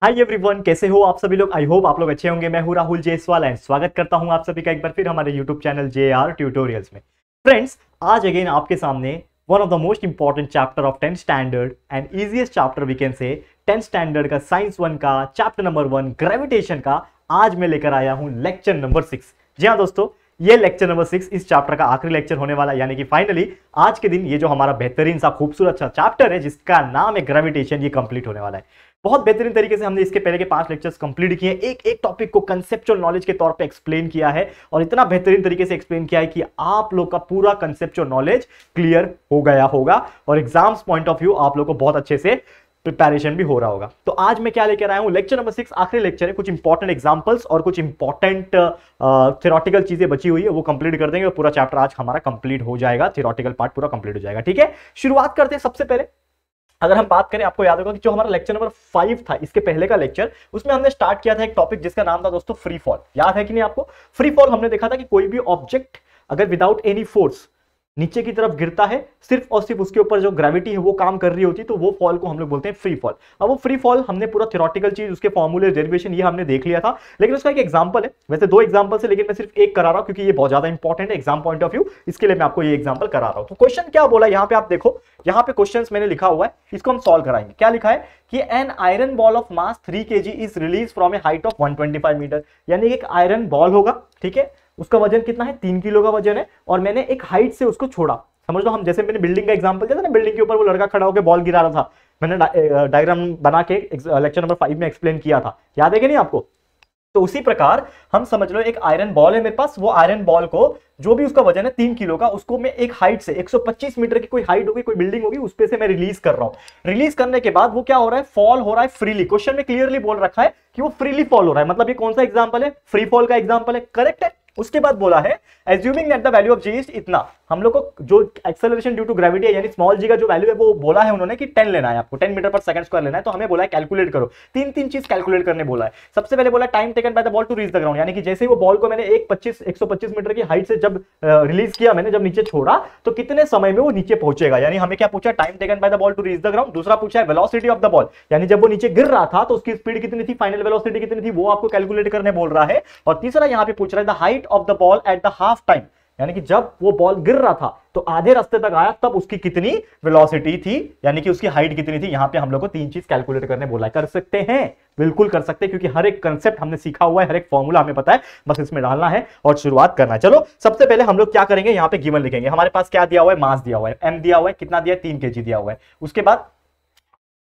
Hi everyone, कैसे हो आप सभी लोग। आई होप आप लोग अच्छे होंगे। मैं हूं राहुल जयसवाल एंड स्वागत करता हूं आप सभी का एक बार फिर हमारे यूट्यूब चैनल JR ट्यूटोरियल्स में। फ्रेंड्स, आज अगेन आपके सामने one of the most important chapter of 10th standard and easiest chapter we can say 10th standard का साइंस 1 का चैप्टर नंबर 1 ग्रेविटेशन का आज मैं लेकर आया हूं लेक्चर नंबर 6। जी हाँ दोस्तों, ये लेक्चर नंबर 6 इस चैप्टर का आखिरी लेक्चर होने वाला है, यानी कि फाइनली आज के दिन ये जो हमारा बेहतरीन सा खूबसूरत सा चैप्टर है जिसका नाम है ग्रेविटेशन, ये कंप्लीट होने वाला है। बहुत बेहतरीन तरीके से हमने इसके पहले के 5 लेक्चर्स कंप्लीट किए, एक एक टॉपिक को कंसेप्चुअल नॉलेज के तौर पे एक्सप्लेन किया है और इतना बेहतरीन तरीके से एक्सप्लेन किया है कि आप लोग का पूरा कंसेप्चुअल नॉलेज क्लियर हो गया होगा और एग्जाम्स पॉइंट ऑफ व्यू आप लोग को बहुत अच्छे से प्रिपरेशन भी हो रहा होगा। तो आज मैं क्या लेकर आया हूं, लेक्चर नंबर 6 आखिरी लेक्चर है। कुछ इंपॉर्टेंट एग्जांपल्स और कुछ इंपॉर्टेंट थ्योरेटिकल चीजें बची हुई है, वो कंप्लीट कर देंगे और पूरा चैप्टर आज हमारा कंप्लीट हो जाएगा, थ्योरेटिकल पार्ट पूरा कंप्लीट हो जाएगा। ठीक है, शुरुआत करते हैं। सबसे पहले अगर हम बात करें, आपको याद होगा कि जो हमारा लेक्चर नंबर 5 था, इसके पहले का लेक्चर, उसमें हमने स्टार्ट किया था एक टॉपिक जिसका नाम था दोस्तों फ्री फॉल। याद है कि नहीं आपको? फ्री फॉल हमने देखा था कि कोई भी ऑब्जेक्ट अगर विदाउट एनी फोर्स नीचे की तरफ गिरता है, सिर्फ और सिर्फ उसके ऊपर जो ग्रेविटी है वो काम कर रही होती है, तो वो फॉल को हम लोग बोलते हैं फ्री फॉल। अब वो फ्री फॉल हमने पूरा थ्योरेटिकल चीज, उसके फॉर्मूले, डेरिवेशन, ये हमने देख लिया था, लेकिन उसका एक एग्जांपल है। वैसे 2 एग्जांपल है, लेकिन मैं सिर्फ एक करा रहा हूं क्योंकि ये बहुत ज्यादा इंपॉर्टेंट है एग्जाम पॉइंट ऑफ व्यू, इसके लिए मैं आपको ये एग्जांपल करा रहा हूं। तो क्वेश्चन क्या बोला यहां पे आप देखो, यहां पे क्वेश्चंस मैंने लिखा हुआ है, इसको हम सॉल्व कराएंगे। क्या लिखा है कि an iron ball of mass 3 kg is released from a height of 125 metre. यानी एक आयरन बॉल होगा, ठीक है, उसका वजन कितना है, 3 किलो का वजन है, और मैंने एक हाइट से उसको छोड़ा। समझ लो, हम जैसे मैंने बिल्डिंग का एग्जांपल दिया था ना, बिल्डिंग के ऊपर वो लड़का खड़ा होकर बॉल गिरा रहा था, मैंने डायग्राम बना के लेक्चर नंबर 5 में एक्सप्लेन किया था, याद है कि नहीं आपको? तो उसी प्रकार हम समझ लो एक आयरन बॉल है मेरे पास, वो आयरन बॉल को जो भी उसका वजन है 3 किलो का, उसको मैं एक हाइट से 125 मीटर की कोई हाइट होगी, कोई बिल्डिंग होगी, उस पे से मैं रिलीज कर रहा हूं। रिलीज करने के बाद वो क्या हो रहा है, फॉल हो रहा है फ्रीली। क्वेश्चन में क्लियरली बोल रखा है कि वो फ्रीली फॉल हो रहा है, मतलब ये कौन सा एग्जांपल है, फ्री फॉल का एग्जांपल है, करेक्ट है। उसके बाद बोला है assuming that the value of g is इतना, हम लोग को जो एक्सेलरेशन ड्यू टू ग्रेविटी है यानी स्मॉल जी का जो वैल्यू है वो बोला है उन्होंने कि 10 लेना है, आपको 10 मीटर पर सेकंड स्क्वायर लेना है। तो हमें बोला है कैलकुलेट करो, तीन चीज कैलकुलेट करने बोला है। सबसे पहले बोला time taken by the ball to reach the ground, यानी कि जैसे ही वो बॉल को मैंने 125 मीटर की हाइट से जब रिलीज किया, मैंने जब नीचे छोड़ा तो कितने समय में वो नीचे पहुंचेगा। यानी हमें क्या पूछा, time taken by the ball to reach the ground. दूसरा पूछा है वेलोसिटी ऑफ द बॉल, यानी जब वो नीचे गिर रहा था तो उसकी स्पीड कितनी थी, फाइनल वेलोसिटी कितनी थी, वो आपको कैलकुलेट करने बोल रहा है। और तीसरा यहां पे पूछ रहा है the height of the ball at the half time, यानी कि जब वो बॉल गिर रहा था तो आधे रास्ते तक आया तब उसकी कितनी वेलोसिटी थी, यानी कि उसकी हाइट कितनी थी। यहां पे हम लोग को 3 चीज कैलकुलेट करने बोला है। कर सकते हैं, बिल्कुल कर सकते हैं, क्योंकि हर एक कंसेप्ट हमने सीखा हुआ है, हर एक फॉर्मूला हमें पता है, बस इसमें डालना है और शुरुआत करना है। चलो सबसे पहले हम लोग क्या करेंगे, यहां पे गिवन लिखेंगे। हमारे पास क्या दिया हुआ है, मास दिया हुआ है, m दिया हुआ है, कितना दिया है, 3 kg दिया हुआ है। उसके बाद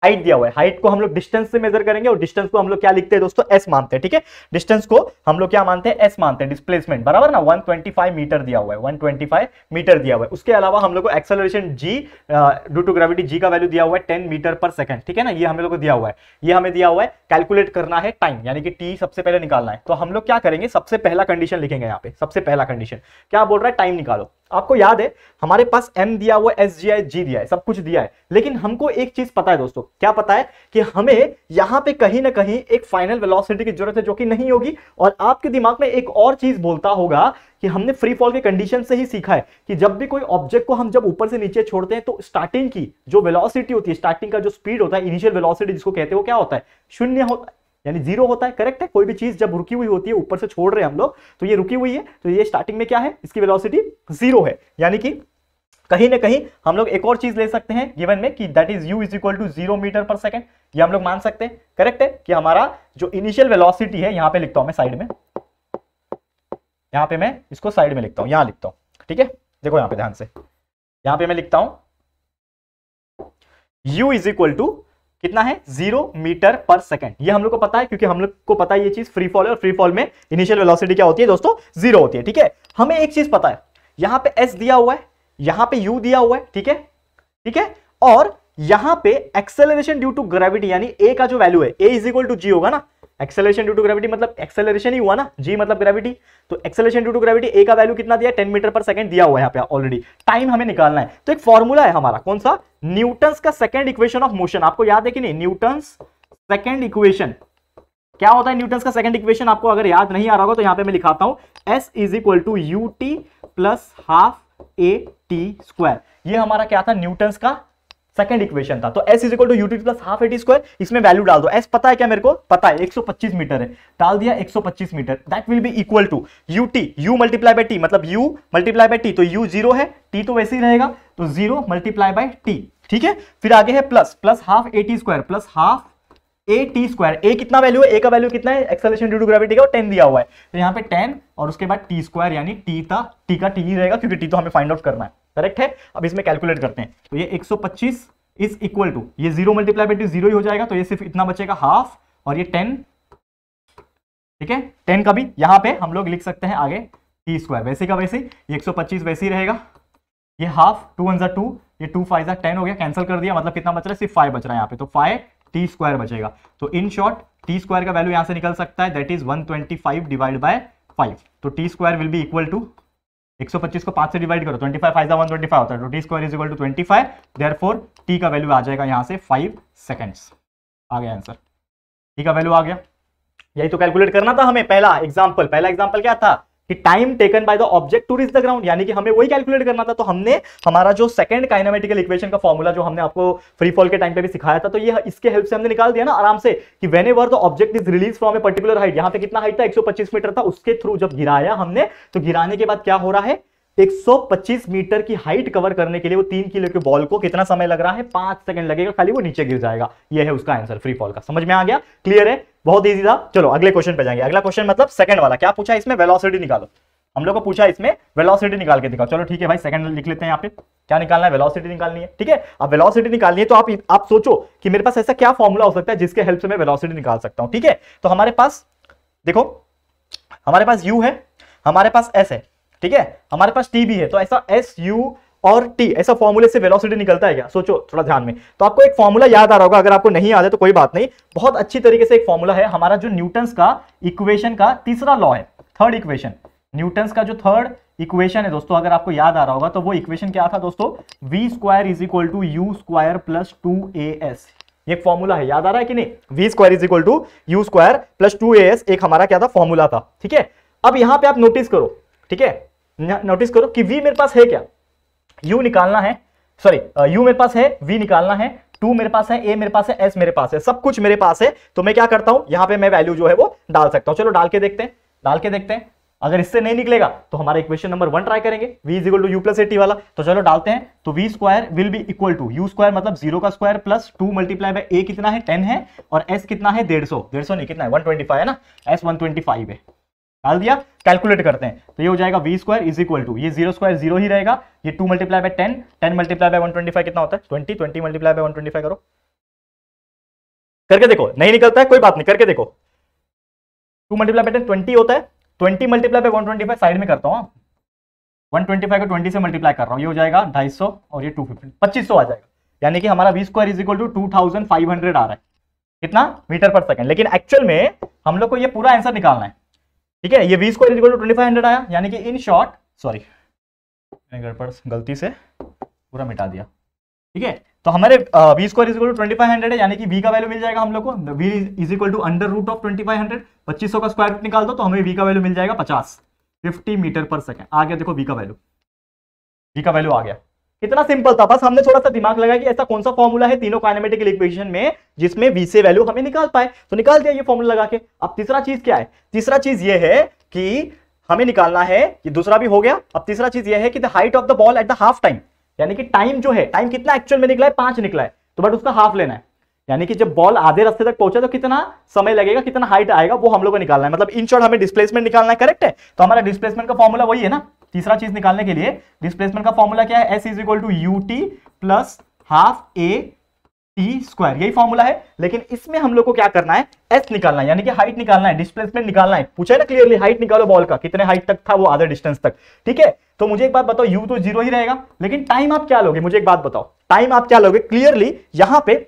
हाइट दिया हुआ है, हाइट को हम लोग डिस्टेंस से मेजर करेंगे और डिस्टेंस को हम लोग क्या लिखते हैं दोस्तों, s मानते हैं। ठीक है, डिस्टेंस को हम लोग क्या मानते हैं, s मानते हैं, डिस्प्लेसमेंट बराबर ना, 125 मीटर दिया हुआ है, 125 मीटर दिया हुआ है। उसके अलावा हम लोग को acceleration g due to gravity g का वैल्यू दिया हुआ है 10 मीटर पर सेकंड। ठीक है ना, ये हम लोग को दिया हुआ है, ये हमें दिया हुआ है। कैलकुलेट करना है टाइम, यानी कि t सबसे पहले निकालना है। तो हम लोग क्या करेंगे, सबसे पहला कंडीशन लिखेंगे यहाँ पे। सबसे पहला कंडीशन क्या बोल रहा है, टाइम निकालो। आपको याद है हमारे पास m दिया हुआ है, s दिया है, g दिया है, सब कुछ दिया है, लेकिन हमको एक चीज पता है दोस्तों, क्या पता है कि हमें यहां पे कहीं ना कहीं एक फाइनल वेलोसिटी की जरूरत है जो कि नहीं होगी। और आपके दिमाग में एक और चीज बोलता होगा कि हमने फ्री फॉल के कंडीशन से ही सीखा है कि जब भी कोई ऑब्जेक्ट को हम जब ऊपर से नीचे छोड़ते हैं तो स्टार्टिंग की जो वेलोसिटी होती है, स्टार्टिंग का जो स्पीड होता है, इनिशियल वेलोसिटी जिसको कहते हैं, वो क्या होता है, शून्य होता है, यानी 0 होता है। करेक्ट है, कोई भी चीज जब रुकी हुई होती है, ऊपर से छोड़ रहे हैं हम लोग, तो ये रुकी हुई है, तो ये स्टार्टिंग में क्या है, इसकी वेलोसिटी 0 है। यानी कि कहीं ना कहीं हम लोग एक और चीज ले सकते हैं गिवन में कि that is u is equal to 0 metre per second, ये हम लोग मान सकते हैं। करेक्ट है कि हमारा जो इनिशियल वेलोसिटी है, यहां पे लिखता हूं मैं साइड में, यहां पे मैं इसको साइड में लिखता हूं, यहां लिखता हूं। ठीक है, देखो यहां पे ध्यान से, यहां पे मैं लिखता हूं u इज इक्वल टू कितना है, 0 मीटर पर सेकंड। ये हम लोग को पता है क्योंकि हम लोग को पता है ये चीज फ्री फॉल है, और फ्री फॉल में इनिशियल वेलोसिटी क्या होती है दोस्तों, 0 होती है। ठीक है, हमें एक चीज पता है, यहां पे s दिया हुआ है, यहां पे u दिया हुआ है। ठीक है, ठीक है, और यहां पे एक्सेलरेशन ड्यू टू ग्रेविटी यानी a का जो वैल्यू है, a is equal to g होगा ना। एक्सेलरेशन ड्यू टू ग्रेविटी मतलब एक्सेलरेशन ही हुआ ना, g मतलब ग्रेविटी, तो acceleration due to gravity a का वैल्यू कितना दिया है, 10 मीटर पर सेकंड दिया हुआ है यहाँ पे ऑलरेडी। टाइम हमें निकालना है, तो एक फॉर्मूला है हमारा, कौन सा, न्यूटन्स का सेकंड इक्वेशन ऑफ मोशन। आपको याद है कि नहीं, न्यूटन्स सेकंड इक्वेशन क्या होता है, न्यूटन्स का सेकंड इक्वेशन आपको अगर याद नहीं आ रहा होगा तो यहां पे मैं लिखाता हूं, s is equal to ut plus half a t square. ये हमारा क्या था, न्यूटन्स का सेकंड इक्वेशन था। तो s is equal to u t plus half a t square, इसमें वैल्यू डाल दो। s पता है क्या मेरे को, पता है 125 मीटर है, डाल दिया 125 metre, that will be equal to u t, u multiply by t, मतलब u मल्टीप्लाई बाय टी, तो u 0 है, t तो वैसे ही रहेगा, तो 0 मल्टीप्लाई बाय टी, ठीक है। फिर आगे है plus, plus half a t square, plus half a t square, a कितना वैल्यू है, ए का वैल्यू कितना है, एक्सेलरेशन ड्यू टू ग्रेविटी का, वो 10 दिया हुआ है, तो यहाँ पे 10 और उसके बाद टी स्क्वायर, यानी टी का टी ही रहेगा, क्योंकि टी तो हमें फाइंड आउट करना है, करेक्ट है। अब इसमें कैलकुलेट करते हैं, तो ये 125 इज इक्वल टू, ये 0 मल्टीप्लाई बाय 0 ही हो जाएगा, तो ये सिर्फ इतना बचेगा हाफ, और ये 10, ठीक है, 10 का भी यहां पे हम लोग लिख सकते हैं आगे टी स्क्वायर, वैसे का वैसे, ये 125 वैसे ही रहेगा, ये हाफ, 2 1 2, ये 2 5 10 हो गया, कैंसिल कर दिया, मतलब कितना बच रहा है, सिर्फ 5 बच रहा है यहाँ पे, तो 5 टी स्क्वायर बचेगा। तो इन शॉर्ट टी स्क्वायर का वैल्यू यहां से निकल सकता है, दैट इज 125 डिवाइड बाय 5, तो t square will be equal to, 125 को 5 से डिवाइड करो, 25 5 125 होता है, तो t square is equal to 25, therefore t का वैल्यू आ जाएगा यहां से 5 सेकंड्स। आ गया आंसर, टी का वैल्यू आ गया। यही तो कैलकुलेट करना था हमें। पहला एग्जांपल क्या था कि time taken by the object to reach the ground, यानी कि हमें वही कैलकुलेट करना था। तो हमने हमारा जो सेकंड काइनेमेटिकल इक्वेशन का फॉर्मूला जो हमने आपको फ्री फॉल के टाइम पे भी सिखाया था, तो ये इसके हेल्प से हमने निकाल दिया ना आराम से, कि whenever the object is released from a particular height, यहां पे कितना हाइट था 125 मीटर था, उसके थ्रू जब गिराया हमने, तो गिराने के बाद क्या हो रहा है, 125 मीटर की हाइट कवर करने के लिए वो 3 किलो के बॉल को कितना समय लग रहा है, 5 सेकंड लगेगा, खाली वो नीचे गिर जाएगा। ये है उसका आंसर फ्री फॉल का। समझ में आ गया, क्लियर है, बहुत इजी था। चलो अगले क्वेश्चन पे जाएंगे। अगला क्वेश्चन मतलब सेकंड वाला, क्या पूछा इसमें, वेलोसिटी निकालो। हम लोग को पूछा इसमें वेलोसिटी निकाल के दिखाओ। चलो ठीक है भाई, सेकंड लिख लेते हैं यहाँ पे, क्या निकालना है, वेलोसिटी निकालनी है, ठीक है। अब वेलोसिटी निकालनी है तो आप सोचो कि मेरे पास ऐसा क्या फॉर्मूला हो सकता है जिसके हेल्प से मैं वेलोसिटी निकाल सकता हूं, ठीक है। तो हमारे पास देखो, हमारे पास u है, हमारे पास s है, ठीक है, हमारे पास t भी है, तो ऐसा s u और t, ऐसा फॉर्मूले से वेलोसिटी निकलता है क्या, सोचो थोड़ा ध्यान में। तो आपको एक फॉर्मूला याद आ रहा होगा, अगर आपको नहीं याद है तो कोई बात नहीं, बहुत अच्छी तरीके से एक फॉर्मूला है हमारा, जो न्यूटन्स का इक्वेशन का तीसरा लॉ है, थर्ड इक्वेशन, न्यूटन्स का जो थर्ड इक्वेशन है दोस्तों, अगर आपको याद आ रहा होगा तो वो इक्वेशन क्या था दोस्तों, v square is equal to u square plus 2as, ये फॉर्मूला है, याद आ रहा है कि नहीं, v square is equal to u square plus 2as एक हमारा क्या था, फॉर्मूला था, ठीक है। अब यहां पे आप नोटिस करो, ठीक है, नोटिस करो कि v मेरे पास है क्या, u निकालना है, सॉरी u मेरे पास है, v निकालना है, 2 मेरे पास है, a मेरे पास है, s मेरे पास है, सब कुछ मेरे पास है। तो मैं क्या करता हूं, यहां पे मैं वैल्यू जो है वो डाल सकता हूं। चलो डाल के देखते हैं, अगर इससे नहीं निकलेगा तो हमारा इक्वेशन नंबर 1 ट्राई करेंगे, v is equal to u plus a t वाला। तो चलो डालते हैं, तो v square will be equal to u square मतलब 0 का square plus 2 multiply by a कितना है 10 है, और s कितना है 150 नहीं कितना है 125 है ना, s 125 है, डाल दिया। कैलकुलेट करते हैं तो ये हो जाएगा v square is equal to, ये 0 स्क्वायर 0 ही रहेगा, ये 2 मल्टीप्लाई बाय 10, 10 मल्टीप्लाई बाय 125 कितना होता है 20, 20 मल्टीप्लाई बाय 125 करो, करके देखो, नहीं निकलता है कोई बात नहीं, करके देखो, 2 मल्टीप्लाई बाय 10 20 होता है, 20 मल्टीप्लाई बाय 125 साइड में करता हूं, 125 को 20 से मल्टीप्लाई कर रहा हूं, ये हो जाएगा 250 और ये 250, 2500 आ जाएगा, यानी कि हमारा v square is equal to 2500 आ रहा है, कितना मीटर पर सेकंड। लेकिन एक्चुअल में हम लोग को ये पूरा आंसर निकालना है, ठीक है, ये v square is equal to 2500 आया, यानी कि इन शॉर्ट, सॉरी गड़बड़ गलती से पूरा मिटा दिया, ठीक है। तो हमारे v square is equal to 2500 है, यानी कि v का वैल्यू मिल जाएगा हम लोग को, v is equal to under root of 2500, 2500 का स्क्वायर रूट निकाल दो तो हमें v का वैल्यू मिल जाएगा 50 मीटर पर सेकंड। आ गया देखो v का वैल्यू आ गया, कितना सिंपल था, बस हमने थोड़ा सा दिमाग लगाया कि ऐसा कौन सा फॉर्मूला है तीनों काइनेमेटिकल इक्वेशन में जिसमें v से वैल्यू हमें निकाल पाए, तो निकाल दिया ये फॉर्मूला लगा के। अब तीसरा चीज क्या है, तीसरा चीज ये है कि हमें निकालना है, ये दूसरा भी हो गया, अब तीसरा चीज ये है कि the height of the ball at the half time, यानी कि टाइम जो है, टाइम कितना एक्चुअल में निकला है 5 निकला है, तो बट उसका हाफ लेना है, यानी कि जब बॉल आधे रास्ते तक पहुंचा तो कितना समय लगेगा, कितना हाइट आएगा, वो हम लोग को निकालना है, मतलब इन शॉर्ट हमें डिस्प्लेसमेंट निकालना है, करेक्ट है। तो हमारा डिस्प्लेसमेंट का फॉर्मूला वही है ना, तीसरा चीज निकालने के लिए डिस्प्लेसमेंट का फॉर्मूला क्या है, s is equal to u t plus half a t square, यही फॉर्मूला है। लेकिन इसमें हम लोग को क्या करना है, s निकालना है, यानी कि हाइट निकालना है, डिस्प्लेसमेंट निकालना है, पूछा है ना क्लियरली, हाइट निकालो बॉल का, कितने हाइट तक था वो आधे डिस्टेंस तक, ठीक है। तो मुझे एक बात बताओ, u तो 0 ही रहेगा, लेकिन टाइम आप क्या लोगे, मुझे एक बात बताओ, टाइम आप क्या लोगे, क्लियरली यहां पे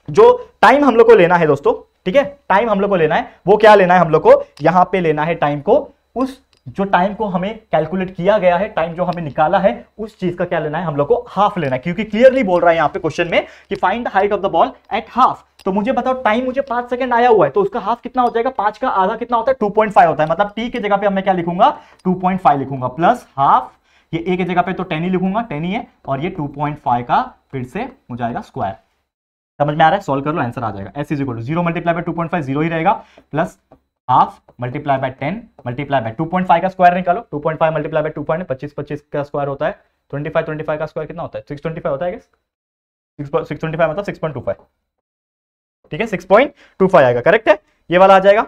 जो टाइम हम लोग को लेना है दोस्तों, ठीक है, टाइम हम लोग को लेना है, वो क्या लेना है हम लोग को, यहां पे लेना है टाइम को, उस जो टाइम को हमें कैलकुलेट किया गया है, टाइम जो हमें निकाला है, उस चीज का क्या लेना है हम लोग को, हाफ लेना है, क्योंकि क्लियरली बोल रहा है यहां पे क्वेश्चन में कि find the height of the ball at half. तो मुझे बताओ टाइम मुझे 5 सेकंड आया हुआ है, तो उसका हाफ कितना हो जाएगा, 5 का आधा कितना होता है 2.5 होता है, मतलब t की जगह पे मैं क्या लिखूंगा 2.5 लिखूंगा, प्लस हाफ ये a की जगह पे तो 10 ही लिखूंगा, 10 ही है, और ये 2.5 का फिर से हो जाएगा स्क्वायर। समझ में आ रहा है? सॉल्व कर लो, आंसर आ जाएगा। s is equal to 0 multiply by 2.5 0 ही रहेगा, plus half multiply by 10 multiply by 2.5 का स्क्वायर निकालो, 2.5 मल्टीप्लाई बाय 2.5 25 का स्क्वायर होता है, 25 का स्क्वायर कितना होता है? 625 होता है गेस, 625 मतलब 6.25, ठीक है, 6.25 आएगा, करेक्ट है, ये वाला आ जाएगा।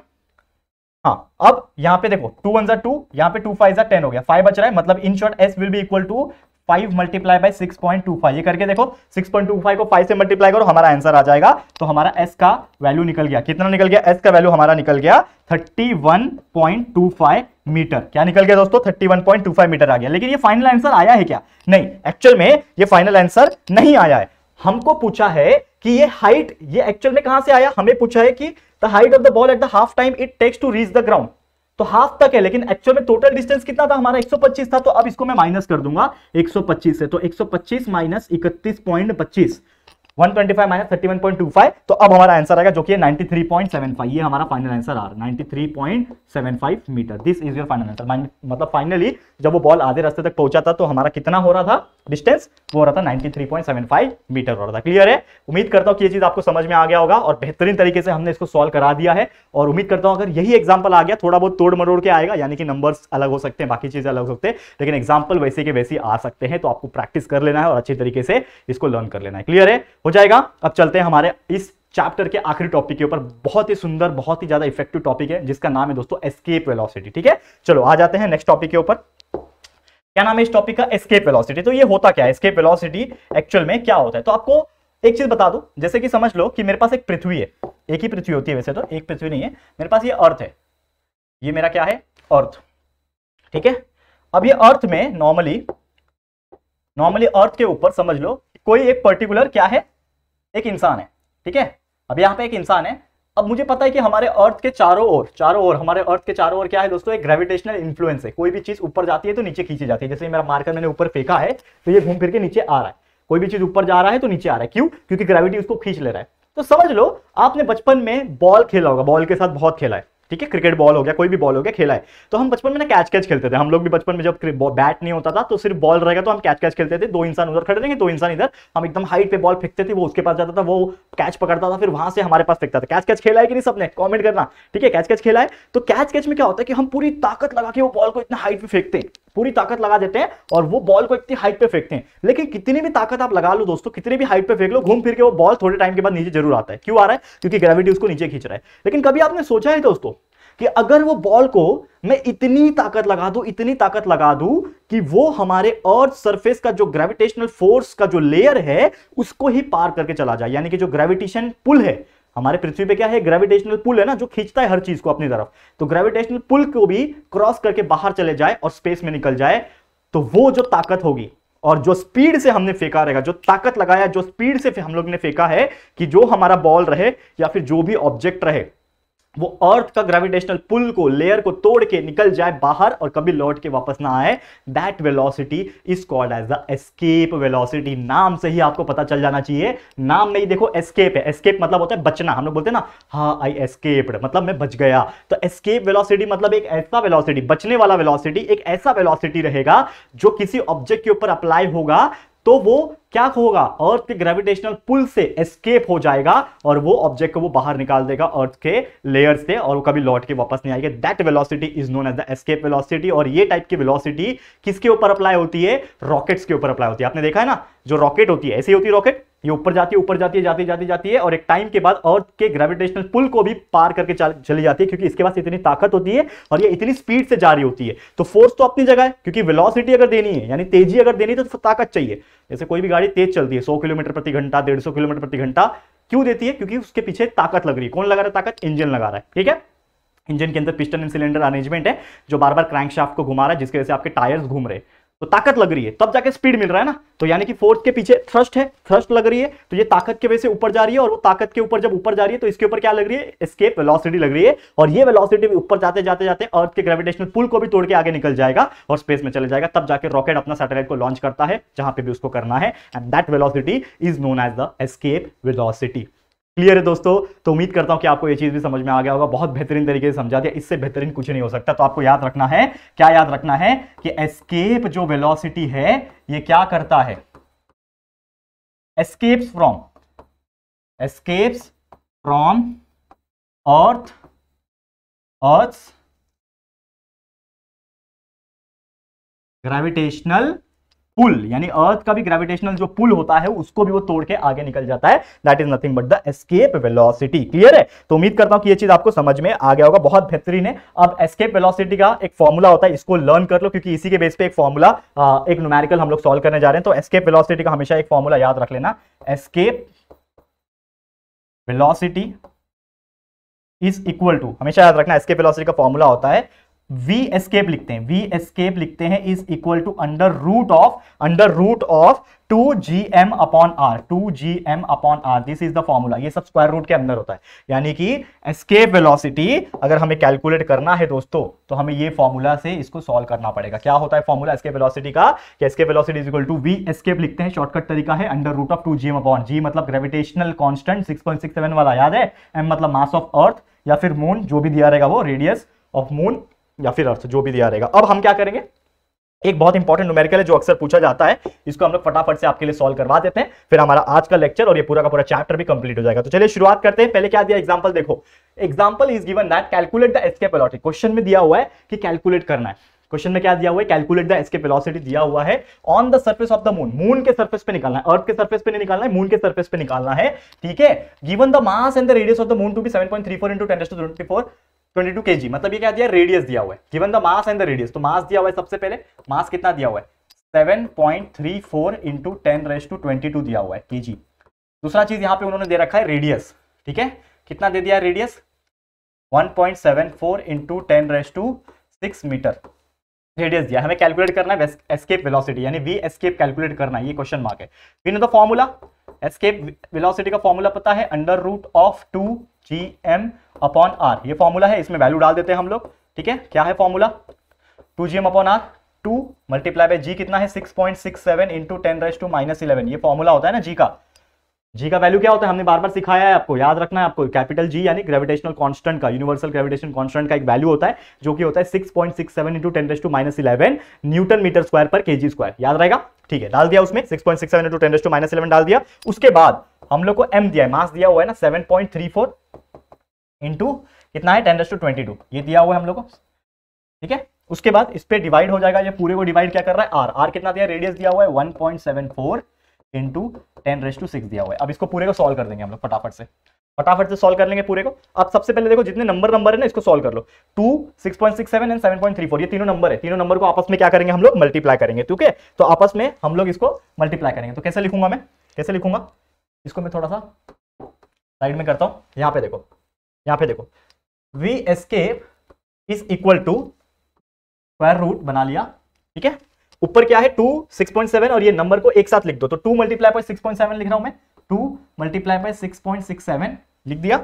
हाँ, अब यहाँ पे देखो 2 1 2, यहाँ पे 2 5 10 हो गया, 5 बच रहा है, मतलब in short s will be equal to 5 multiply by 6.25। ये करके देखो, 6.25 को 5 से मल्टीप्लाई करो, हमारा आंसर आ जाएगा। तो हमारा s का वैल्यू निकल गया, कितना निकल गया? s का वैल्यू हमारा निकल गया 31.25 मीटर। क्या निकल गया दोस्तों? 31.25 मीटर आ गया। लेकिन ये फाइनल आंसर आया है क्या? नहीं, एक्चुअल में ये फाइनल आंसर नहीं आया है। हमको पूछा है कि ये हाइट, ये एक्चुअल में कहां से आया? हमें पूछा है कि the height of the ball at the half time it takes to reach the ground. तो हाफ तक है, लेकिन एक्चुअल में टोटल डिस्टेंस कितना था हमारा? 125 था। तो अब इसको मैं माइनस कर दूंगा 125 से, तो 125 माइनस 31.25, 125 माइनस 31.25, तो अब हमारा आंसर आएगा जो कि 93.75। ये हमारा फाइनल आंसर आ रहा है 93.75 metre. This is your final answer. मतलब फाइनली जब वो बॉल आधे रास्ते तक पहुंचा था तो हमारा कितना हो रहा था डिस्टेंस? वो हो रहा था 93.75 मीटर हो रहा था। क्लियर है? उम्मीद करता हूं कि ये चीज आपको समझ में आ गया होगा और बेहतरीन तरीके से हमने इसको सॉल्व करा दिया है। और उम्मीद करता हूं अगर यही एग्जांपल आ गया, थोड़ा बहुत तोड़ मरोड़ के आएगा, यानी कि नंबर्स अलग हो सकते हैं, बाकी चीजें अलग हो सकते हैं, लेकिन एग्जाम्पल वैसे के वैसे आ सकते हैं। तो आपको प्रैक्टिस कर लेना है और अच्छी तरीके से इसको लर्न कर लेना है। क्लियर है? हो जाएगा। अब चलते हैं हमारे इस चैप्टर के आखिरी टॉपिक के ऊपर। बहुत ही सुंदर, बहुत ही ज्यादा इफेक्टिव टॉपिक है जिसका नाम है दोस्तों एस्केप वेलोसिटी। ठीक है, चलो आ जाते हैं नेक्स्ट टॉपिक के ऊपर। क्या नाम है इस टॉपिक का? Escape velocity. तो ये होता क्या है? एस्केप वेलोसिटी एक्चुअल में क्या होता है? तो आपको एक चीज बता दूं, जैसे कि समझ लो कि मेरे पास एक पृथ्वी है, एक ही पृथ्वी होती है वैसे तो, एक पृथ्वी नहीं है मेरे पास, ये अर्थ है, ये मेरा क्या है? अर्थ। ठीक है, अब ये अर्थ में नॉर्मली अर्थ के ऊपर समझ लो कोई एक पर्टिकुलर क्या है? एक इंसान है। ठीक है, अब यहां पे एक इंसान है। अब मुझे पता है कि हमारे अर्थ के चारों ओर हमारे अर्थ के चारों ओर क्या है दोस्तों? एक ग्रेविटेशनल इन्फ्लुएंस है। कोई भी चीज ऊपर जाती है तो नीचे खींची जाती है। जैसे मेरा मार्कर मैंने ऊपर फेंका है तो ये घूम फिर के नीचे आ रहा है। कोई भी चीज ऊपर जा रहा है तो नीचे आ रहा है, क्यों? क्योंकि ग्रेविटी उसको खींच ले रहा है। तो समझ लो आपने बचपन में बॉल खेला होगा, बॉल के साथ बहुत खेला है। ठीक है, क्रिकेट बॉल हो गया, कोई भी बॉल हो गया, खेला है। तो हम बचपन में ना कैच खेलते थे। हम लोग भी बचपन में जब बैट नहीं होता था तो सिर्फ बॉल रहेगा तो हम कैच खेलते थे। दो इंसान उधर खड़े रहेंगे, दो इंसान इधर, हम एकदम हाइट पे बॉल फेंकते थे, वो उसके पास जाता था, वो कैच पकड़ता था, फिर वहां से हमारे पास फेंकता था। कैच खेला है कि नहीं सबने? कमेंट करना। ठीक है, कैच खेला है। तो कैच में क्या होता है कि हम पूरी ताकत लगा के वो बॉल को इतना हाइट पे फेंकते हैं, पूरी ताकत लगा देते हैं और वो बॉल को इतनी हाइट पे फेंकते हैं। लेकिन कितनी भी ताकत आप लगा लो दोस्तों, कितनी भी हाइट पे फेंक लो, घूम फिर के वो बॉल थोड़े टाइम के बाद नीचे जरूर आता है। क्यों आ रहा है? क्योंकि ग्रेविटी उसको नीचे खींच रहा है। लेकिन कभी आपने सोचा है दोस्तों कि अगर वो बॉल को मैं इतनी ताकत लगा दूं कि वो हमारे अर्थ सरफेस का जो ग्रेविटेशनल फोर्स का जो लेयर है उसको ही पार करके चला जाए, यानी कि जो ग्रेविटेशन पुल है हमारे पृथ्वी पे, क्या है? ग्रेविटेशनल पुल है ना, जो खींचता है हर चीज को अपनी तरफ। तो ग्रेविटेशनल पुल को भी क्रॉस करके बाहर चले जाए और स्पेस में निकल जाए, तो वो जो ताकत होगी और जो स्पीड से हमने फेंका रहेगा, जो ताकत लगाया, जो स्पीड से हम लोग ने फेंका है, कि जो हमारा बॉल रहे या फिर जो भी ऑब्जेक्ट रहे वो अर्थ का ग्रेविटेशनल पुल को, लेयर को तोड़ के निकल जाए बाहर और कभी लौट के वापस ना आए, that velocity is called as the escape velocity. नाम से ही आपको पता चल जाना चाहिए। नाम में ही देखो एस्केप है। एस्केप मतलब होता है बचना। हम लोग बोलते हैं ना, हाँ आई एस्केप्ड, मतलब मैं बच गया। तो एस्केप वेलोसिटी मतलब एक ऐसा वेलोसिटी, बचने वाला वेलोसिटी, एक ऐसा वेलोसिटी रहेगा जो किसी ऑब्जेक्ट के ऊपर अप्लाई होगा तो वो क्या होगा? अर्थ के ग्रेविटेशनल पुल से एस्केप हो जाएगा और वो ऑब्जेक्ट को वो बाहर निकाल देगा अर्थ के लेयर से और वो कभी लौट के वापस नहीं आएगा। That velocity is known as the escape velocity. और ये टाइप की वेलोसिटी किसके ऊपर अप्लाई होती है? रॉकेट्स के ऊपर अप्लाई होती है। आपने देखा है ना, जो रॉकेट होती है ऐसी होती है, रॉकेट ये ऊपर जाती है, जाती है और एक टाइम के बाद अर्थ के ग्रेविटेशनल पुल को भी पार करके चली जाती है, क्योंकि इसके पास इतनी ताकत होती है और ये इतनी स्पीड से जा रही होती है। तो फोर्स तो अपनी जगह है, क्योंकि वेलोसिटी अगर देनी है, यानी तेजी अगर देनी है तो ताकत चाहिए। जैसे कोई भी गाड़ी तेज चलती है 100 किलोमीटर प्रति घंटा, 150 किलोमीटर प्रति घंटा, क्यों देती है? क्योंकि उसके पीछे ताकत लग रही है। कौन लगा रहा है ताकत? इंजन लगा रहा है। ठीक है, इंजन के अंदर पिस्टन एंड सिलेंडर अरेंजमेंट है जो बार बार क्रैंकशाफ्ट को घुमा रहा है, जिसकी वजह से आपके टायर्स घूम रहे हैं। तो ताकत लग रही है तब जाके स्पीड मिल रहा है ना। तो यानी कि फोर्स के पीछे थ्रस्ट है, थ्रस्ट लग रही है, तो ये ताकत की वजह से ऊपर जा रही है और वो ताकत के ऊपर जब ऊपर जा रही है तो इसके ऊपर क्या लग रही है? एस्केप वेलोसिटी लग रही है। और ये वेलोसिटी ऊपर जाते जाते अर्थ के ग्रेविटेशनल पुल को भी तोड़ के आगे निकल जाएगा और स्पेस में चले जाएगा। तब जाके रॉकेट अपना सैटेलाइट को लॉन्च करता है जहां पे भी उसको करना है, and that velocity is known as the escape velocity. Clear है दोस्तों? तो उम्मीद करता हूं कि आपको ये चीज भी समझ में आ गया होगा। बहुत बेहतरीन तरीके से समझा दिया, इससे बेहतरीन कुछ नहीं हो सकता। तो आपको याद रखना है, क्या याद रखना है कि एस्केप जो वेलोसिटी है ये क्या करता है, escapes from earth's gravitational pull, यानी अर्थ का भी ग्रेविटेशनल जो पुल होता है उसको भी वो तोड़ के आगे निकल जाता है। That is nothing but the escape velocity. Clear है? तो उम्मीद करता हूं कि ये चीज आपको समझ में आ गया होगा। बहुत बेहतरीन है। अब एस्केप वेलोसिटी का एक फॉर्मूला होता है, इसको लर्न कर लो, क्योंकि इसी के बेस पे एक फॉर्मूला, एक न्यूमेरिकल हम लोग सॉल्व करने जा रहे हैं। तो एस्केप वेलोसिटी का हमेशा एक फॉर्मूला याद रख लेना, escape velocity is equal to, हमेशा याद रखना एस्केप वेलोसिटी का फॉर्मूला होता है v escape लिखते हैं, v escape लिखते हैं is equal to under root of 2gm upon r, 2gm upon r, this is the formula. ये सब स्क्वायर रूट के अंदर होता है, यानी कि एस्केप वेलोसिटी अगर हमें कैलकुलेट करना है दोस्तों, तो हमें ये फॉर्मूला से इसको सॉल्व करना पड़ेगा। क्या होता है फॉर्मूला एस्केप वेलोसिटी का? कि escape velocity is equal to v escape लिखते हैं, शॉर्टकट तरीका है under root of 2gm upon g, मतलब ग्रेविटेशनल कांस्टेंट 6.67 वाला याद है, m मतलब मास ऑफ अर्थ या फिर मून, जो भी दिया रहेगा वो, रेडियस ऑफ मून या फिर अर्थ, जो भी दिया रहेगा। अब हम क्या करेंगे, एक बहुत इंपॉर्टेंट न्यूमेरिकल है जो अक्सर पूछा जाता है, इसको हम लोग फटाफट से आपके लिए सॉल्व करवा देते हैं, फिर हमारा आज का लेक्चर और ये पूरा का पूरा चैप्टर भी कंप्लीट हो जाएगा। तो चलिए शुरुआत करते हैं। पहले क्या दिया एग्जांपल देखो, example is given that calculate the escape velocity. Question में दिया हुआ है कि कैलकुलेट करना है, क्वेश्चन में क्या दिया हुआ है, कैलकुलेट द एस्केप वेलोसिटी दिया हुआ है on the surface of the moon, moon के सरफेस पे निकालना है, अर्थ के सरफेस पे नहीं निकालना है, मून के सरफेस पे निकालना है। ठीक है, given the mass and the radius of the moon to be 7.34 into 10⁻22 kg, मतलब ये क्या दिया, रेडियस दिया हुआ है। Given the mass and the radius, तो मास दिया हुआ है, सबसे पहले मास कितना दिया हुआ है, 7.34 into 10⁻22 दिया हुआ है kg। दूसरा चीज यहां पे उन्होंने दे रखा है रेडियस, ठीक है, कितना दे दिया रेडियस, 1.74 into 10⁻6 मीटर रेडियस दिया। हमें कैलकुलेट करना है एस्केप वेलोसिटी, यानी वी एस्केप कैलकुलेट करना है, ये क्वेश्चन मार्क है। फिर द फॉर्मूला, एस्केप वेलोसिटी का फॉर्मूला पता है, under root of 2gm upon r, ये फॉर्मूला है, इसमें वैल्यू डाल देते हैं हम लोग। ठीक है, क्या है formula, 2gm upon r, 2 multiply bye g कितना है, 6.67 into 10⁻11, ये फॉर्मूला होता है ना g का। जी का वैल्यू क्या होता है, हमने बार बार सिखाया है आपको, याद रखना है आपको, कैपिटल जी यानी ग्रेविटेशनल कांस्टेंट का, यूनिवर्सल ग्रेविटेशन कांस्टेंट का एक वैल्यू होता है, जो कि होता है 6.67 into 10⁻11 न्यूटन मीटर स्क्वायर पर केजी स्क्वायर, याद रहेगा। ठीक है, डाल दिया उसमें 6.67 into 10⁻11 डाल दिया। उसके बाद हम लोग को m दिया है, मास दिया हुआ है ना 7.34 इंटू कितना है 10⁻22, ये दिया हुआ है हम लोग को। ठीक है, उसके बाद इस पे डिवाइड हो जाएगा, ये पूरे को डिवाइड क्या कर रहा है, r कितना दिया, रेडियस दिया हुआ है 1.74 इंटू 10⁻6 दिया हुआ है। अब इसको पूरे को सॉल्व कर देंगे हम लोग फटाफट से सॉल्व कर लेंगे पूरे को। अब सबसे पहले देखो जितने नंबर है ना, इसको सॉल्व कर लो, 2, 6.67 एंड 7.34, ये तीनों नंबर है, तीनों नंबर को आपस में क्या करेंगे हम लोग, मल्टीप्लाई करेंगे। ठीक है, तो आपस में हम लोग इसको मल्टीप्लाई करेंगे। तो कैसे लिखूंगा मैं, कैसे लिखूंगा इसको, मैं थोड़ा सा साइड में करता हूं, यहाँ पे देखो, v escape is equal to square root बना लिया। ठीक है, ऊपर क्या है 2, 6.7 और ये नंबर को एक साथ लिख दो, तो 2 मल्टीप्लाई बाय 6.7 लिख रहा हूं मैं, 2 मल्टीप्लाई बाय 6.67 लिख दिया,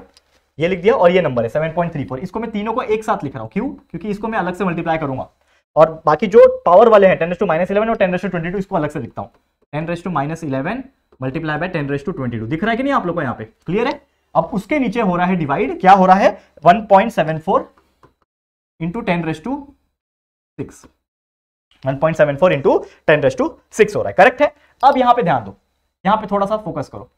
ये लिख दिया, और ये नंबर है 7.34, इसको मैं तीनों को एक साथ लिख रहा हूं। क्यों, क्योंकि इसको मैं अलग से मल्टीप्लाई करूंगा, और बाकी जो पावर वाले हैं 10⁻11 और 10⁻22 इसको अलग से लिखता हूं, 10⁻11 मल्टीप्लाई बाय 10⁻22, दिख रहा है कि नहीं आप लोग को यहाँ पे, क्लियर है। अब उसके नीचे हो रहा है डिवाइड, क्या हो रहा है, 1.74 इंटू 10⁻6, 1.74 इंटू 10⁻6 हो रहा है, करेक्ट है। अब यहां पे ध्यान दो, यहां पे थोड़ा सा फोकस करो,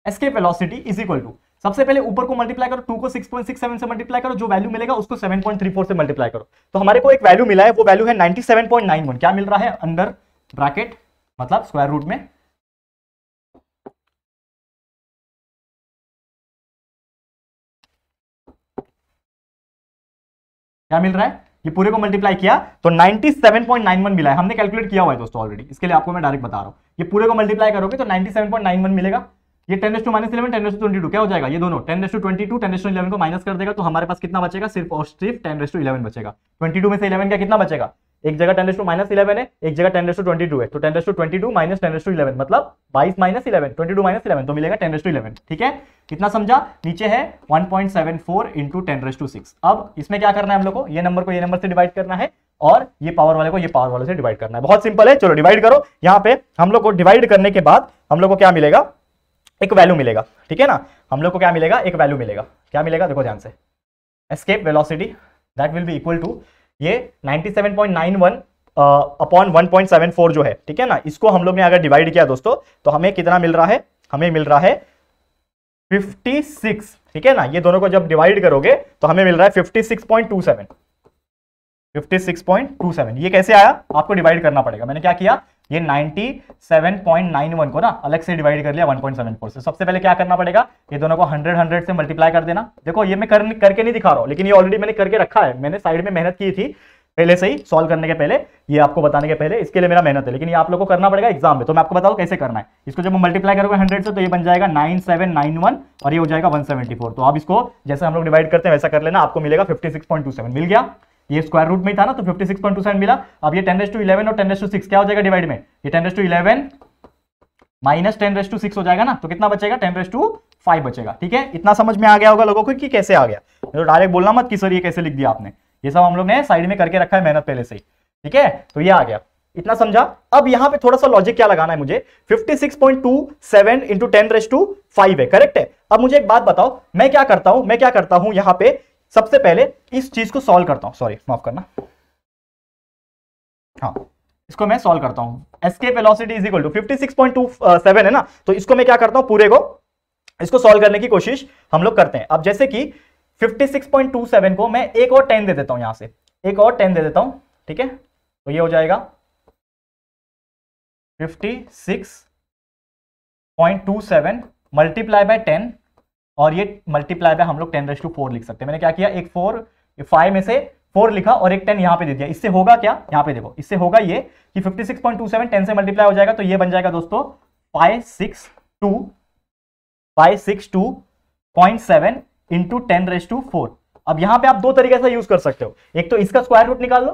escape velocity is equal to, सबसे पहले ऊपर को मल्टीप्लाई करो, 2 को 6.67 से मल्टीप्लाई करो, जो वैल्यू मिलेगा उसको 7.34 से मल्टीप्लाई करो। तो हमारे को एक वैल्यू मिला है, वो वैल्यू है 97.91, क्या मिल रहा है, अंडर ब्रैकेट मतलब स्क्वायर रूट में क्या मिल रहा है, ये पूरे को मल्टीप्लाई किया तो 97.91 मिला है, हमने कैलकुलेट किया हुआ है दोस्तों ऑलरेडी, इसके लिए आपको मैं डायरेक्ट बता रहा हूं, ये पूरे को मल्टीप्लाई करोगे तो 97.91 मिलेगा। ये 10⁻11 10⁻22 क्या हो जाएगा, ये दोनों 10⁻22 10⁻11 को माइनस कर देगा, तो हमारे पास कितना बचेगा, सिर्फ और सिर्फ 10⁻11 बचेगा। 22 में से 11 का कितना बचेगा, एक जगह 10⁻11 है, एक जगह 10⁻22 है, तो 10⁻22 माइनस 10⁻11 मतलब 22 माइनस 11, 22 माइनस 11, तो मिलेगा 10⁻11। ठीक है, कितना समझा, नीचे है 1.74 इंटू 10⁻6। अब इसमें क्या करना है हम लोग को, ये नंबर को ये नंबर से डिवाइड करना है, और ये पावर वाले को ये पावर वाले से डिवाइड करना है, बहुत सिंपल है। चलो डिवाइड करो, यहाँ पे हम लोग को डिवाइड करने के बाद हम लोग को क्या मिलेगा, एक वैल्यू मिलेगा, ठीक है ना। हम लोग को क्या मिलेगा, एक वैल्यू मिलेगा। क्या मिलेगा, देखो ध्यान से, escape velocity that will be equal to ये 97.91 अपॉन 1.74 जो है, ठीक है ना। इसको हम लोग ने अगर डिवाइड किया दोस्तों तो हमें कितना मिल रहा है, हमें मिल रहा है 56, ठीक है ना। ये दोनों को जब डिवाइड करोगे तो हमें मिल रहा है 56.27। 56.27 ये कैसे आया, आपको डिवाइड करना पड़ेगा। मैंने क्या किया, ये 97.91 को ना अलग से डिवाइड कर लिया 1.74 से। सबसे पहले क्या करना पड़ेगा, ये दोनों को 100 से मल्टीप्लाई कर देना। देखो ये मैं करके नहीं दिखा रहा हूं, लेकिन ये ऑलरेडी मैंने करके रखा है, मैंने साइड में मेहनत की थी पहले से ही, सॉल्व करने के पहले, ये आपको बताने के पहले, इसके लिए मेरा मेहनत है। लेकिन ये आप लोगों को करना पड़ेगा एग्जाम में, तो मैं आपको बताऊं कैसे करना है। इसको जब मल्टीप्लाई करोगे 100 से तो ये बन जाएगा 9791 और ये हो जाएगा 174। तो आप इसको जैसे हम लोग डिवाइड करते हैं वैसा कर लेना, आपको मिलेगा 56.27 मिल गया। ये स्क्वायर रूट में था ना, तो 56.27 मिला। अब ये 10⁻11 और 10⁻6 क्या हो जाएगा डिवाइड में, ये 10⁻11 माइनस 10⁻6 हो जाएगा ना, तो कितना बचेगा, 10⁻5 बचेगा। ठीक है, इतना समझ में आ गया होगा लोगों को कि कैसे आ गया। तो डायरेक्ट बोलना मत कि सर ये कैसे लिख दिया आपने, ये सब हम लोग ने साइड में करके रखा है मेहनत पहले से ही। ठीक है, तो ये आ गया, इतना समझा। अब यहां पे थोड़ा सा लॉजिक क्या लगाना है मुझे, 56.27 इंटू 10⁻5 है, करेक्ट है। अब मुझे एक बात बताओ, मैं क्या करता हूं यहां पे, सबसे पहले इस चीज को सॉल्व करता हूं, सॉरी माफ करना, हाँ इसको मैं सॉल्व करता हूं। Escape velocity is equal to 56.27 है ना, तो इसको मैं क्या करता हूं, पूरे को इसको सॉल्व करने की कोशिश हम लोग करते हैं। अब जैसे कि 56.27 को मैं एक और 10 दे देता हूं, यहां से एक और 10 दे देता हूं, ठीक है। तो ये हो जाएगा 56.27 मल्टीप्लाई बाय 10 और ये मल्टीप्लाई बाय हम लोग 10⁻4 लिख सकते हैं। मैंने क्या किया, एक 5 में से 4 लिखा और एक 10 यहां पे दे दिया। इससे होगा क्या, यहां पे देखो, इससे होगा ये कि 56.27 10 से मल्टीप्लाई हो जाएगा, तो ये बन जाएगा दोस्तों 562.7 इंटू 10⁻4। अब यहां पे आप दो तरीके से यूज कर सकते हो, एक तो इसका स्क्वायर रूट निकाल लो,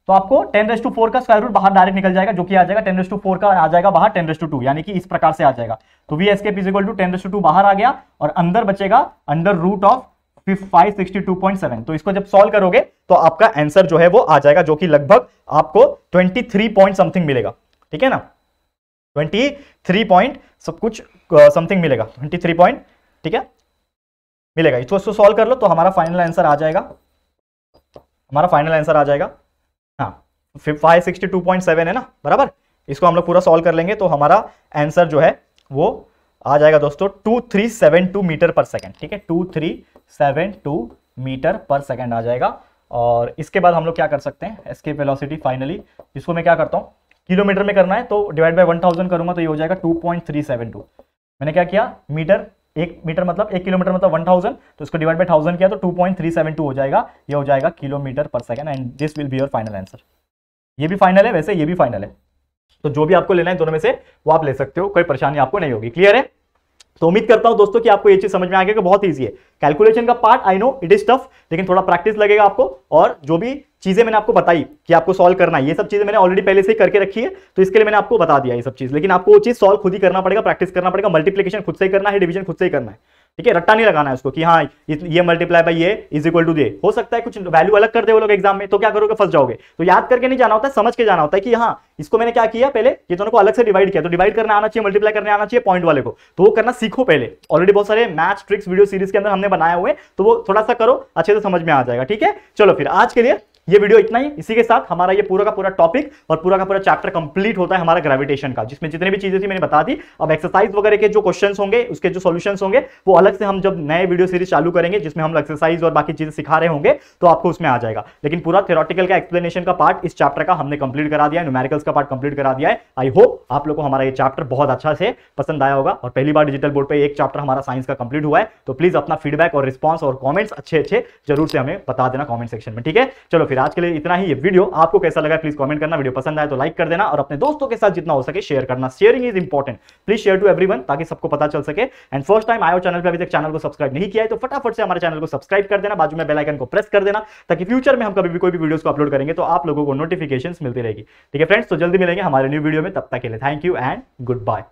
तो आपको 10⁻4 का स्क्वायर रूट बाहर डायरेक्ट निकल जाएगा, जो कि आ जाएगा 10⁻4 का आ जाएगा बाहर 10⁻2, यानी कि इस प्रकार से आ जाएगा। तो v escape is equal to 10⁻2 बाहर आ गया और अंदर बचेगा अंडर रूट ऑफ 562.7। तो इसको जब सॉल्व करोगे तो आपका आंसर जो है वो आ जाएगा, जो कि लगभग आपको 23 पॉइंट समथिंग मिलेगा। ठीक है ना, 23 पॉइंट सब कुछ समथिंग मिलेगा, 23 पॉइंट, ठीक है मिलेगा। इसको सॉल्व कर लो तो हमारा फाइनल आंसर आ जाएगा, हाँ 562.7 है ना, बराबर। इसको हम लोग पूरा सॉल्व कर लेंगे तो हमारा आंसर जो है वो आ जाएगा दोस्तों 2372 मीटर पर सेकंड। ठीक है, 2372 मीटर पर सेकंड आ जाएगा। और इसके बाद हम लोग क्या कर सकते हैं, एस्केप वेलोसिटी फाइनली, इसको मैं क्या करता हूँ, किलोमीटर में करना है तो डिवाइड बाय 1000 करूंगा तो ये हो जाएगा 2.372। मैंने क्या किया, मीटर, 1 मीटर मतलब 1 किलोमीटर मतलब 1000, तो इसको डिवाइड बाय 1000 किया तो 2.372 हो जाएगा, ये हो जाएगा किलोमीटर पर second. And this will be your final answer. ये भी फाइनल है, वैसे ये भी फाइनल है, तो जो भी आपको लेना है दोनों में से वो आप ले सकते हो, कोई परेशानी आपको नहीं होगी। क्लियर है? तो उम्मीद करता हूं दोस्तों कि आपको ये चीज समझ में आ गया कि बहुत इजी है। कैलकुलेशन का part I know it is tough, लेकिन थोड़ा प्रैक्टिस लगेगा आपको, और जो भी चीजें मैंने आपको बताई कि आपको सॉल्व करना है, ये सब चीजें मैंने ऑलरेडी पहले से ही करके रखी है, तो इसके लिए मैंने आपको बता दिया ये सब चीज। लेकिन आपको वो चीज सॉल्व खुद ही करना पड़ेगा, प्रैक्टिस करना पड़ेगा, मल्टीप्लिकेशन खुद से ही करना है, डिवीजन खुद से ही करना है। ठीक है, रट्टा नहीं लगाना है उसको कि हाँ ये मल्टीप्लाई बाय ये इज इक्वल टू ये। हो सकता है कुछ वैल्यू अलग कर दे वो लोग एग्जाम में, तो क्या करोगे, फंस जाओगे। तो याद करके नहीं जाना होता है, समझ के जाना होता है कि हाँ इसको मैंने क्या किया, पहले ये दोनों को अलग से डिवाइड किया, तो डिवाइड करना आना चाहिए, मल्टीप्लाई करने आना चाहिए पॉइंट वाले को, तो वो करना सीखो पहले। ऑलरेडी बहुत सारे मैथ्स ट्रिक्स वीडियो सीरीज के अंदर हमने बनाए हुए, तो वो थोड़ा सा करो, अच्छे से समझ में आ जाएगा। ठीक है, चलो फिर आज के लिए ये वीडियो इतना ही। इसी के साथ हमारा ये पूरा का पूरा टॉपिक और पूरा का पूरा चैप्टर कंप्लीट होता है हमारा ग्रेविटेशन का, जिसमें जितनी भी चीजें थी मैंने बता दी। अब एक्सरसाइज वगैरह के जो क्वेश्चंस होंगे, उसके जो सॉल्यूशंस होंगे, वो अलग से हम जब नए वीडियो सीरीज चालू करेंगे जिसमें हम एक्सरसाइज और बाकी चीजें सिखा रहे होंगे, तो आपको उसमें आ जाएगा। लेकिन पूरा थ्योरेटिकल का एक्सप्लेनेशन का पार्ट इस चैप्टर का हमने कंप्लीट करा दिया है, न्यूमेरिकल्स का पार्ट कंप्लीट करा दिया है। आई होप आप लोगों को हमारा ये चैप्टर बहुत अच्छा से पसंद आया होगा, और पहली बार डिजिटल बोर्ड पे एक चैप्टर हमारा साइंस का कंप्लीट हुआ है, तो प्लीज अपना फीडबैक और रिस्पॉन्स और कॉमेंट्स अच्छे जरूर से हमें बता देना कॉमेंट सेक्शन में। ठीक है, चलो फिर आज के लिए इतना ही। ये वीडियो आपको कैसा लगा प्लीज कमेंट करना, वीडियो पसंद आए तो लाइक कर देना, और अपने दोस्तों के साथ जितना हो सके शेयर करना। Sharing is important, please share to everyone, ताकि सबको पता चल सके। एंड फर्स्ट टाइम आए हो चैनल पे, अभी तक चैनल को सब्सक्राइब नहीं किया है तो फटाफट से हमारे चैनल को सब्सक्राइब कर देना, बाजू में बेल आइकन को प्रेस कर देना, ताकि फ्यूचर में हम कभी भी कोई भी वीडियोस को अपलोड करेंगे तो आप लोगों को नोटिफिकेशंस मिलती रहेगी। ठीक है फ्रेंड्स, तो जल्दी मिलेंगे हमारे न्यू वीडियो में, तब तक के लिए thank you and good bye.